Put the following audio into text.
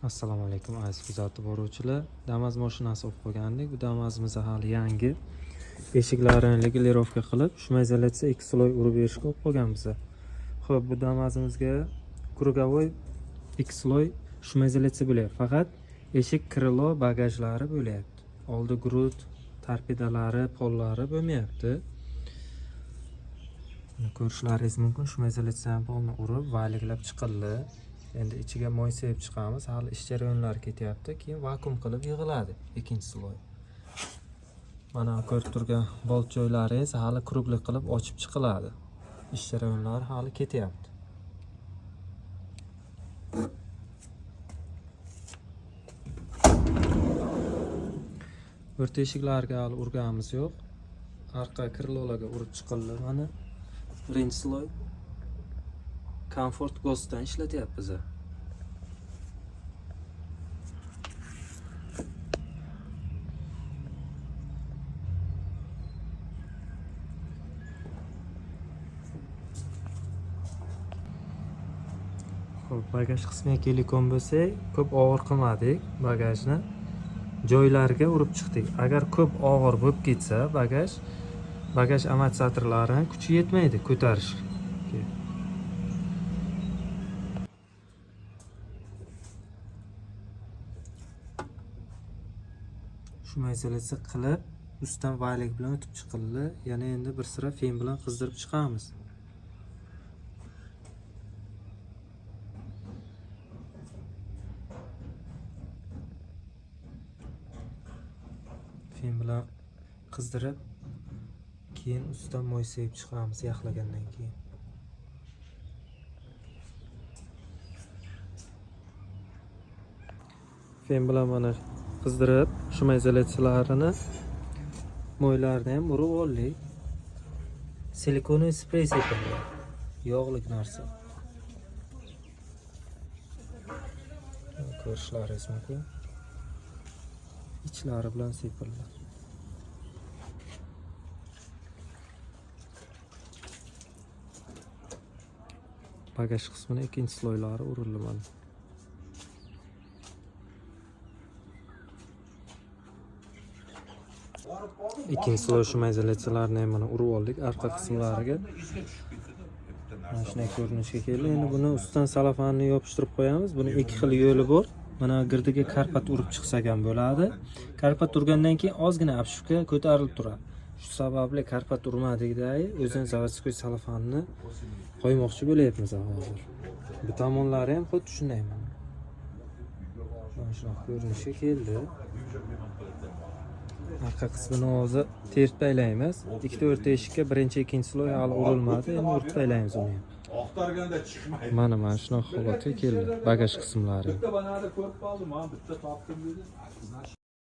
Assalomu alaykum aziz kuzatib boruvchilar. Damas mashinasi olib qo'ygandik. Bu Damasimiz hali yangi. Eshiklarini legirovka qilib, shumayzalatsiya 2 sloy urib berishga olib qo'yganmiz. Xo'p, bu Damasimizga krugovoy 2 sloy shumayzalatsiya bo'lyapti. Faqat eshik krilo bagajlari bo'lyapti. Oldi grud, torpedalari, pollari bo'lmayapti. Ko'rishlaringiz mumkin, shumayzalatsiya polni urib, valiklab chiqildi. Endi ichiga moy sepib chiqamiz. Hali ish jarayonlari ketyapti. Keyin vakuum qilib yig'iladi ikkinchi sloy. Mana ko'rib turgan bolt joylaringiz hali kruglik qilib ochib chiqiladi. Ish jarayonlari hali ketyapti. O'rta eshiklarga hali urganimiz yo'q. Arqa krilolarga urib chiqildi. Mana birinchi sloy Comfort Ghost'dan ishlatyapmiz. Xo'p, bagaj qismiga kelgan bo'lsak, ko'p og'ir qilmadik bagajni. Joylariga urib chiqdik. Agar ko'p og'ir bo'lib ketsa, bagaj amortizatorlarining kuchi yetmaydi ko'tarishga. Shumayzalatsiya qilib, ustidan valik bilan o'tib chiqildi. Yana endi bir sira fen bilan qizdirib chiqamiz. Fen bilan qizdirib, keyin ustidan moy sepib chiqamiz yaxlagandan keyin. Fen bilan mana qizdirib, shumayzalatsiyalarini moylarni ham urib oldik. Silikonli sprey sepildi. Yog'lik narsa. Ko'rishlaringiz mumkin. İçlari bilan sepildi. Bagaj qismini ikkinchi sloylari urildi mana. İkinci sloy shumayzalatsiyalarni ham mana urib oldik arqa qismlariga. Mana shunday ko'rinishga keldi. Endi buni ustidan salafanni yopishtirib qo'yamiz. Buni ikki xil yo'li bor. Mana girdiga karpat urib chiqsa ham bo'ladi. Karpat urgandan keyin ozgina apshifga ko'tarilib turadi. Shu sababli karpat urmadikda o'zini zavodskoy salafanni qo'ymoqchi bo'layapmiz hozir. Bu tomonlari ham xuddi shunday mana. Mana shunaqa ko'rinishga keldi. Arqa qismini hozir terib taylaymiz. Ikkita o'rta eshikka birinchi, ikkinchi sloy hali urilmadi. Endi urib taylaymiz uni ham. Oqtarganda chiqmaydi. Mana shunaqa holatga keldi bagaj qismlari. Bitta banada ko'rib qoldim, men bitta topdim dedi.